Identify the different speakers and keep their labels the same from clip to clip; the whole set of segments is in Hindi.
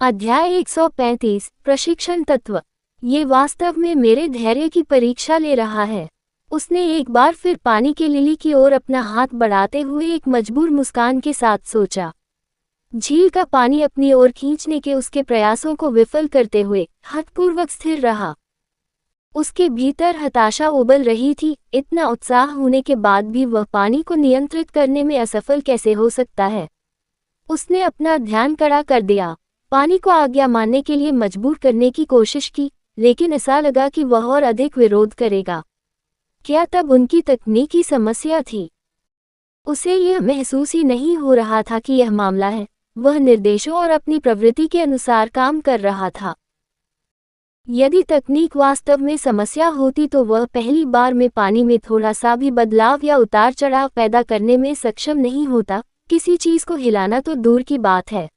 Speaker 1: अध्याय 135 प्रशिक्षण तत्व। ये वास्तव में मेरे धैर्य की परीक्षा ले रहा है। उसने एक बार फिर पानी के लिली की ओर अपना हाथ बढ़ाते हुए एक मजबूर मुस्कान के साथ सोचा। झील का पानी अपनी ओर खींचने के उसके प्रयासों को विफल करते हुए हठपूर्वक स्थिर रहा। उसके भीतर हताशा उबल रही थी। इतना उत्साह होने के बाद भी वह पानी को नियंत्रित करने में असफल कैसे हो सकता है। उसने अपना ध्यान कड़ा कर दिया, पानी को आज्ञा मानने के लिए मजबूर करने की कोशिश की, लेकिन ऐसा लगा कि वह और अधिक विरोध करेगा। क्या तब उनकी तकनीकी समस्या थी? उसे यह महसूस ही नहीं हो रहा था कि यह मामला है। वह निर्देशों और अपनी प्रवृत्ति के अनुसार काम कर रहा था। यदि तकनीक वास्तव में समस्या होती तो वह पहली बार में पानी में थोड़ा सा भी बदलाव या उतार चढ़ाव पैदा करने में सक्षम नहीं होता। किसी चीज को हिलाना तो दूर की बात है,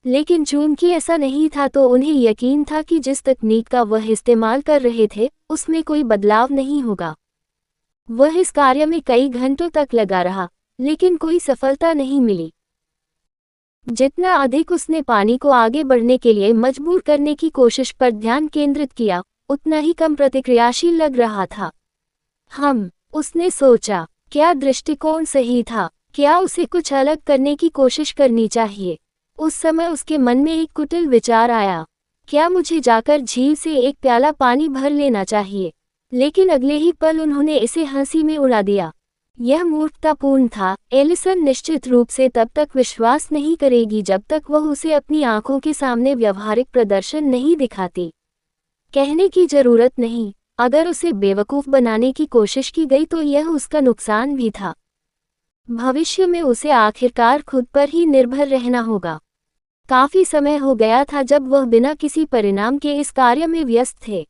Speaker 1: लेकिन चूंकि ऐसा नहीं था तो उन्हें यकीन था कि जिस तकनीक का वह इस्तेमाल कर रहे थे उसमें कोई बदलाव नहीं होगा। वह इस कार्य में कई घंटों तक लगा रहा, लेकिन कोई सफलता नहीं मिली। जितना अधिक उसने पानी को आगे बढ़ने के लिए मजबूर करने की कोशिश पर ध्यान केंद्रित किया, उतना ही कम प्रतिक्रियाशील लग रहा था। उसने सोचा, क्या दृष्टिकोण सही था? क्या उसे कुछ अलग करने की कोशिश करनी चाहिए? उस समय उसके मन में एक कुटिल विचार आया, क्या मुझे जाकर झील से एक प्याला पानी भर लेना चाहिए? लेकिन अगले ही पल उन्होंने इसे हंसी में उड़ा दिया। यह मूर्खतापूर्ण था। एलिसन निश्चित रूप से तब तक विश्वास नहीं करेगी जब तक वह उसे अपनी आंखों के सामने व्यवहारिक प्रदर्शन नहीं दिखाती। कहने की जरूरत नहीं, अगर उसे बेवकूफ बनाने की कोशिश की गई तो यह उसका नुकसान भी था। भविष्य में उसे आखिरकार खुद पर ही निर्भर रहना होगा। काफी समय हो गया था जब वह बिना किसी परिणाम के इस कार्य में व्यस्त थे।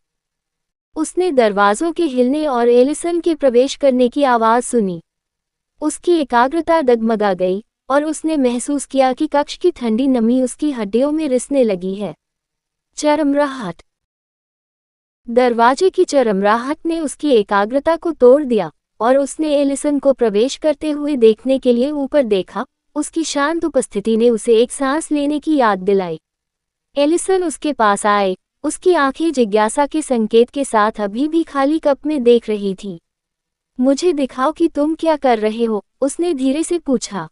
Speaker 1: उसने दरवाजों के हिलने और एलिसन के प्रवेश करने की आवाज सुनी। उसकी एकाग्रता डगमगा गई और उसने महसूस किया कि कक्ष की ठंडी नमी उसकी हड्डियों में रिसने लगी है। चरमराहट। दरवाजे की चरमराहट ने उसकी एकाग्रता को तोड़ दिया और उसने एलिसन को प्रवेश करते हुए देखने के लिए ऊपर देखा। उसकी शांत उपस्थिति ने उसे एक सांस लेने की याद दिलाई। एलिसन उसके पास आए, उसकी आंखें जिज्ञासा के संकेत के साथ अभी भी खाली कप में देख रही थी। मुझे दिखाओ कि तुम क्या कर रहे हो, उसने धीरे से पूछा।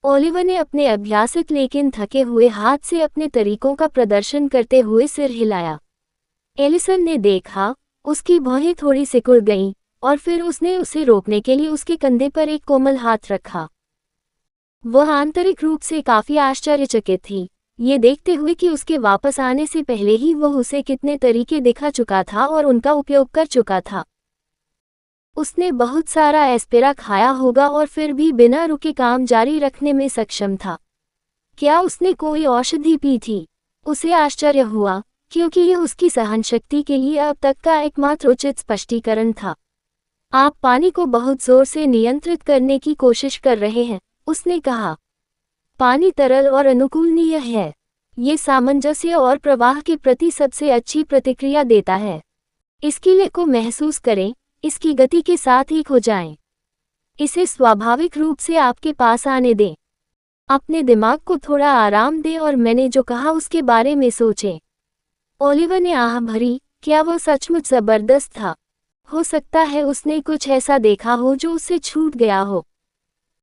Speaker 1: ओलिवर ने अपने अभ्यासित लेकिन थके हुए हाथ से अपने तरीकों का प्रदर्शन करते हुए सिर हिलाया। एलिसन ने देखा, उसकी भौहें थोड़ी सिकुड़ गईं और फिर उसने उसे रोकने के लिए उसके कंधे पर एक कोमल हाथ रखा। वह आंतरिक रूप से काफी आश्चर्यचकित थी, ये देखते हुए कि उसके वापस आने से पहले ही वह उसे कितने तरीके दिखा चुका था और उनका उपयोग कर चुका था। उसने बहुत सारा एस्पेरा खाया होगा और फिर भी बिना रुके काम जारी रखने में सक्षम था। क्या उसने कोई औषधि पी थी? उसे आश्चर्य हुआ, क्योंकि यह उसकी सहनशक्ति के लिए अब तक का एकमात्र उचित स्पष्टीकरण था। आप पानी को बहुत जोर से नियंत्रित करने की कोशिश कर रहे हैं, उसने कहा। पानी तरल और अनुकूलनीय है। ये सामंजस्य और प्रवाह के प्रति सबसे अच्छी प्रतिक्रिया देता है। इसकी लय को महसूस करें, इसकी गति के साथ एक हो जाएं। इसे स्वाभाविक रूप से आपके पास आने दें। अपने दिमाग को थोड़ा आराम दें और मैंने जो कहा उसके बारे में सोचें। ओलिवर ने आह भरी, क्या वह सचमुच जबरदस्त था? हो सकता है उसने कुछ ऐसा देखा हो जो उससे छूट गया हो।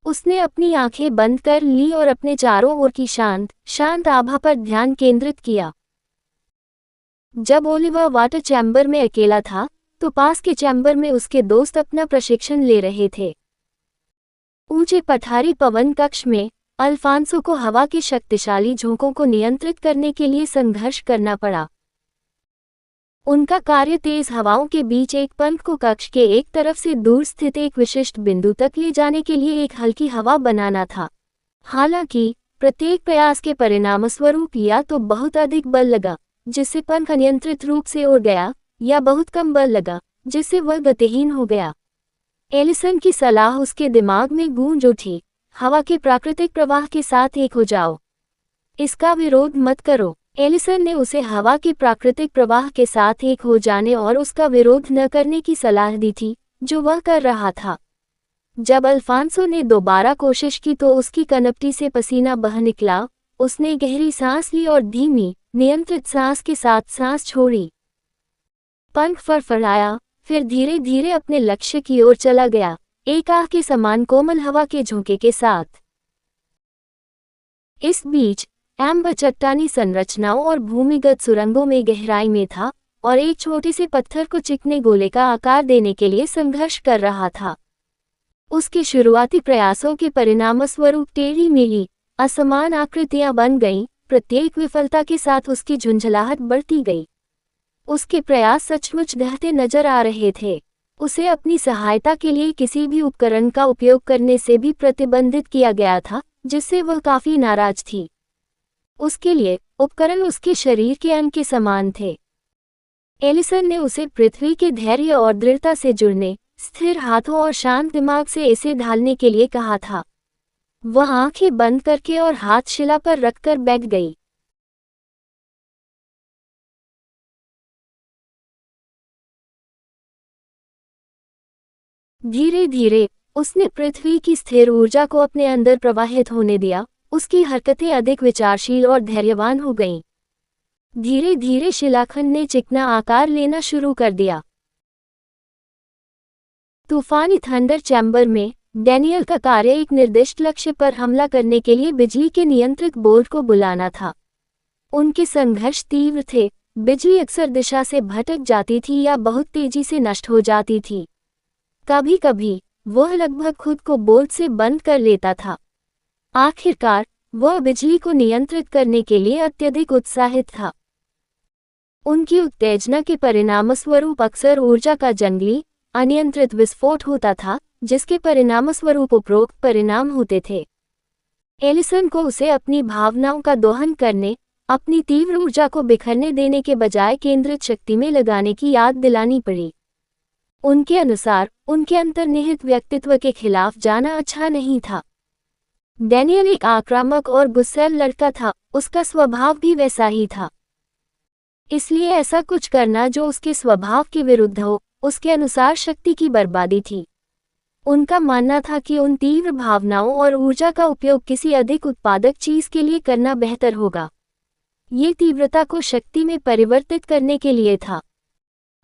Speaker 1: उसने अपनी आंखें बंद कर ली और अपने चारों ओर की शांत आभा पर ध्यान केंद्रित किया। जब ओलिवर वाटर चैम्बर में अकेला था, तो पास के चैम्बर में उसके दोस्त अपना प्रशिक्षण ले रहे थे। ऊंचे पठारी पवन कक्ष में अल्फांसो को हवा के शक्तिशाली झोंकों को नियंत्रित करने के लिए संघर्ष करना पड़ा। उनका कार्य तेज हवाओं के बीच एक पंख को कक्ष के एक तरफ से दूर स्थित एक विशिष्ट बिंदु तक ले जाने के लिए एक हल्की हवा बनाना था। हालांकि प्रत्येक प्रयास के परिणामस्वरूप या तो बहुत अधिक बल लगा, जिससे पंख अनियंत्रित रूप से उड़ गया, या बहुत कम बल लगा, जिससे वह गतिहीन हो गया। एलिसन की सलाह उसके दिमाग में गूंज उठी, हवा के प्राकृतिक प्रवाह के साथ एक हो जाओ। इसका विरोध मत करो। एलिसन ने उसे हवा के प्राकृतिक प्रवाह के साथ एक हो जाने और उसका विरोध न करने की सलाह दी थी, जो वह कर रहा था। जब अल्फांसो ने दोबारा कोशिश की तो उसकी कनपटी से पसीना बह निकला उसने गहरी सांस ली और धीमी, नियंत्रित सांस के साथ सांस छोड़ी। पंख फड़फड़ाया, फिर धीरे धीरे अपने लक्ष्य की ओर चला गया, एक आह के समान कोमल हवा के झोंके के साथ। इस बीच एम्बर चट्टानी संरचनाओं और भूमिगत सुरंगों में गहराई में था और एक छोटे से पत्थर को चिकने गोले का आकार देने के लिए संघर्ष कर रहा था। उसके शुरुआती प्रयासों के परिणामस्वरूप टेढ़ी मेढ़ी असमान आकृतियां बन गईं, प्रत्येक विफलता के साथ उसकी झुंझलाहट बढ़ती गई। उसके प्रयास सचमुच ढहते नजर आ रहे थे। उसे अपनी सहायता के लिए किसी भी उपकरण का उपयोग करने से भी प्रतिबंधित किया गया था, जिससे वह काफी नाराज थी। उसके लिए उपकरण उसके शरीर के अंग के समान थे। एलिसन ने उसे पृथ्वी के धैर्य और दृढ़ता से जुड़ने, स्थिर हाथों और शांत दिमाग से इसे ढालने के लिए कहा था। वह आंखें बंद करके और हाथ शिला पर रखकर बैठ गई। धीरे धीरे उसने पृथ्वी की स्थिर ऊर्जा को अपने अंदर प्रवाहित होने दिया। उसकी हरकतें अधिक विचारशील और धैर्यवान हो गईं। धीरे धीरे शिलाखंड ने चिकना आकार लेना शुरू कर दिया। तूफानी थंडर चैम्बर में डैनियल का कार्य एक निर्दिष्ट लक्ष्य पर हमला करने के लिए बिजली के नियंत्रित बोल्ट को बुलाना था। उनके संघर्ष तीव्र थे। बिजली अक्सर दिशा से भटक जाती थी या बहुत तेजी से नष्ट हो जाती थी। कभी कभी वह लगभग खुद को बोल्ट से बंद कर लेता था। आखिरकार वह बिजली को नियंत्रित करने के लिए अत्यधिक उत्साहित था। उनकी उत्तेजना के परिणामस्वरूप अक्सर ऊर्जा का जंगली, अनियंत्रित विस्फोट होता था, जिसके परिणामस्वरूप उपरोक्त परिणाम होते थे। एलिसन को उसे अपनी भावनाओं का दोहन करने, अपनी तीव्र ऊर्जा को बिखरने देने के बजाय केंद्रित शक्ति में लगाने की याद दिलानी पड़ी। उनके अनुसार उनके अंतर्निहित व्यक्तित्व के खिलाफ जाना अच्छा नहीं था। डैनियल एक आक्रामक और गुस्सैल लड़का था, उसका स्वभाव भी वैसा ही था। इसलिए ऐसा कुछ करना जो उसके स्वभाव के विरुद्ध हो, उसके अनुसार शक्ति की बर्बादी थी। उनका मानना था कि उन तीव्र भावनाओं और ऊर्जा का उपयोग किसी अधिक उत्पादक चीज के लिए करना बेहतर होगा। ये तीव्रता को शक्ति में परिवर्तित करने के लिए था।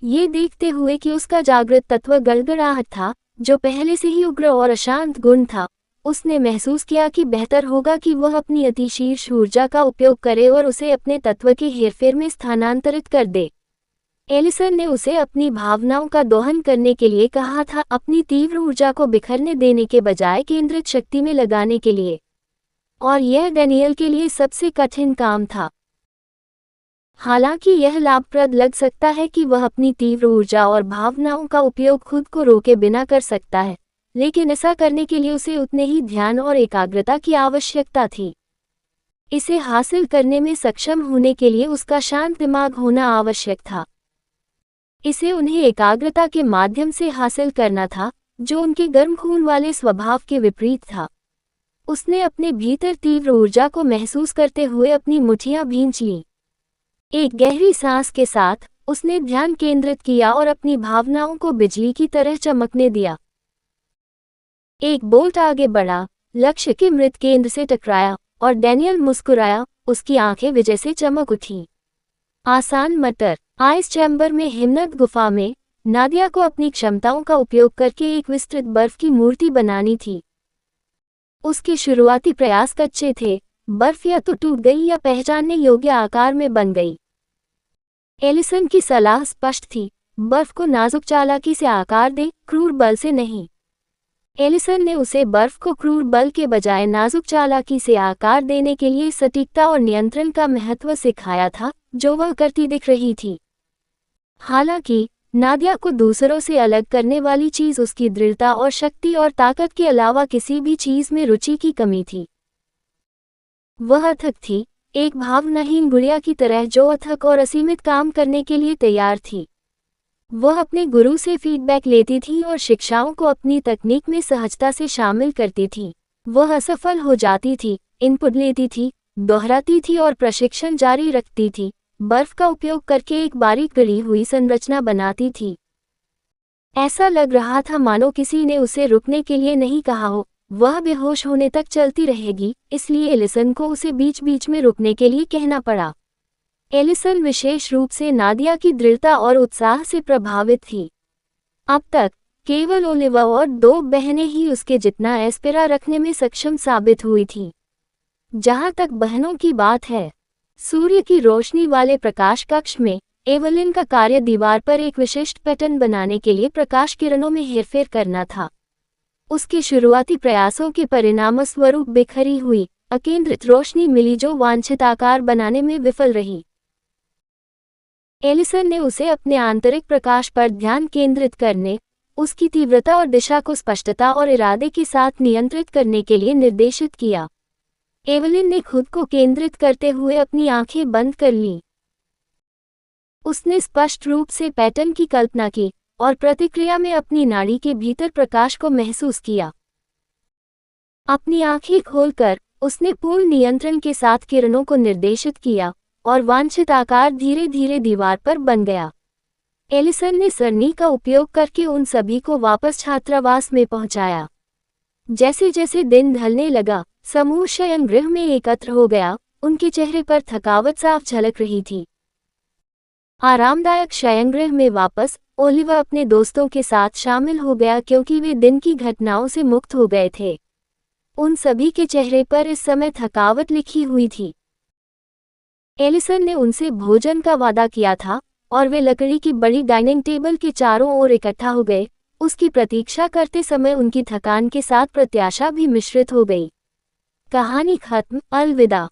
Speaker 1: ये देखते हुए कि उसका जागृत तत्व गड़गड़ाहट था, जो पहले से ही उग्र और अशांत गुण था, उसने महसूस किया कि बेहतर होगा कि वह अपनी अतिशीर्ष ऊर्जा का उपयोग करे और उसे अपने तत्व के हेरफेर में स्थानांतरित कर दे। एलिसन ने उसे अपनी भावनाओं का दोहन करने के लिए कहा था, अपनी तीव्र ऊर्जा को बिखरने देने के बजाय केंद्रित शक्ति में लगाने के लिए। और यह डैनियल के लिए सबसे कठिन काम था। हालांकि यह लाभप्रद लग सकता है कि वह अपनी तीव्र ऊर्जा और भावनाओं का उपयोग खुद को रोके बिना कर सकता है, लेकिन ऐसा करने के लिए उसे उतने ही ध्यान और एकाग्रता की आवश्यकता थी। इसे हासिल करने में सक्षम होने के लिए उसका शांत दिमाग होना आवश्यक था। इसे उन्हें एकाग्रता के माध्यम से हासिल करना था, जो उनके गर्म खून वाले स्वभाव के विपरीत था। उसने अपने भीतर तीव्र ऊर्जा को महसूस करते हुए अपनी मुट्ठियां भींच लीं। एक गहरी सांस के साथ उसने ध्यान केंद्रित किया और अपनी भावनाओं को बिजली की तरह चमकने दिया। एक बोल्ट आगे बढ़ा, लक्ष्य के मृत केंद्र से टकराया और डैनियल मुस्कुराया। उसकी आंखें विजय से चमक उठीं। आसान मटर। आइस चैम्बर में हिमनद गुफा में नादिया को अपनी क्षमताओं का उपयोग करके एक विस्तृत बर्फ की मूर्ति बनानी थी। उसके शुरुआती प्रयास कच्चे थे। बर्फ या तो टूट गई या पहचानने योग्य आकार में बन गई। एलिसन की सलाह स्पष्ट थी, बर्फ को नाजुक चालाकी से आकार दे, क्रूर बल से नहीं। एलिसन ने उसे बर्फ को क्रूर बल के बजाय नाजुक चालाकी से आकार देने के लिए सटीकता और नियंत्रण का महत्व सिखाया था, जो वह करती दिख रही थी। हालांकि नादिया को दूसरों से अलग करने वाली चीज उसकी दृढ़ता और शक्ति और ताकत के अलावा किसी भी चीज में रुचि की कमी थी। वह अथक थी, एक भावनाहीन गुड़िया की तरह जो अथक और असीमित काम करने के लिए तैयार थी। वह अपने गुरु से फीडबैक लेती थी और शिक्षाओं को अपनी तकनीक में सहजता से शामिल करती थी। वह असफल हो जाती थी, इनपुट लेती थी, दोहराती थी और प्रशिक्षण जारी रखती थी, बर्फ का उपयोग करके एक बारीक गढ़ी हुई संरचना बनाती थी। ऐसा लग रहा था मानो किसी ने उसे रुकने के लिए नहीं कहा हो, वह बेहोश होने तक चलती रहेगी, इसलिए एलिसन को उसे बीच बीच में रुकने के लिए कहना पड़ा। एलिसन विशेष रूप से नादिया की दृढ़ता और उत्साह से प्रभावित थी। अब तक केवल ओलिवा और 2 बहनें ही उसके जितना एस्पेरा रखने में सक्षम साबित हुई थी। जहां तक बहनों की बात है, सूर्य की रोशनी वाले प्रकाश कक्ष में एवलिन का कार्य दीवार पर एक विशिष्ट पैटर्न बनाने के लिए प्रकाश किरणों में हेरफेर करना था। उसके शुरुआती प्रयासों के परिणामस्वरूप बिखरी हुई, अकेंद्रित रोशनी मिली जो वांछित आकार बनाने में विफल रही। एलिसन ने उसे अपने आंतरिक प्रकाश पर ध्यान केंद्रित करने, उसकी तीव्रता और दिशा को स्पष्टता और इरादे के साथ नियंत्रित करने के लिए निर्देशित किया। एवलिन ने खुद को केंद्रित करते हुए अपनी आंखें बंद कर लीं। उसने स्पष्ट रूप से पैटर्न की कल्पना की और प्रतिक्रिया में अपनी नाड़ी के भीतर प्रकाश को महसूस किया। अपनी आंखें खोलकर उसने पूर्ण नियंत्रण के साथ किरणों को निर्देशित किया और वांछित आकार धीरे धीरे दीवार पर बन गया। एलिसन ने सरनी का उपयोग करके उन सभी को वापस छात्रावास में पहुंचाया। जैसे जैसे दिन ढलने लगा, समूह शयनगृह में एकत्र हो गया। उनके चेहरे पर थकावट साफ झलक रही थी। आरामदायक शयनगृह में वापस ओलिवा अपने दोस्तों के साथ शामिल हो गया क्योंकि वे दिन की घटनाओं से मुक्त हो गए थे। उन सभी के चेहरे पर इस समय थकावट लिखी हुई थी। एलिसन ने उनसे भोजन का वादा किया था और वे लकड़ी की बड़ी डाइनिंग टेबल के चारों ओर इकट्ठा हो गए। उसकी प्रतीक्षा करते समय उनकी थकान के साथ प्रत्याशा भी मिश्रित हो गई। कहानी खत्म। अलविदा।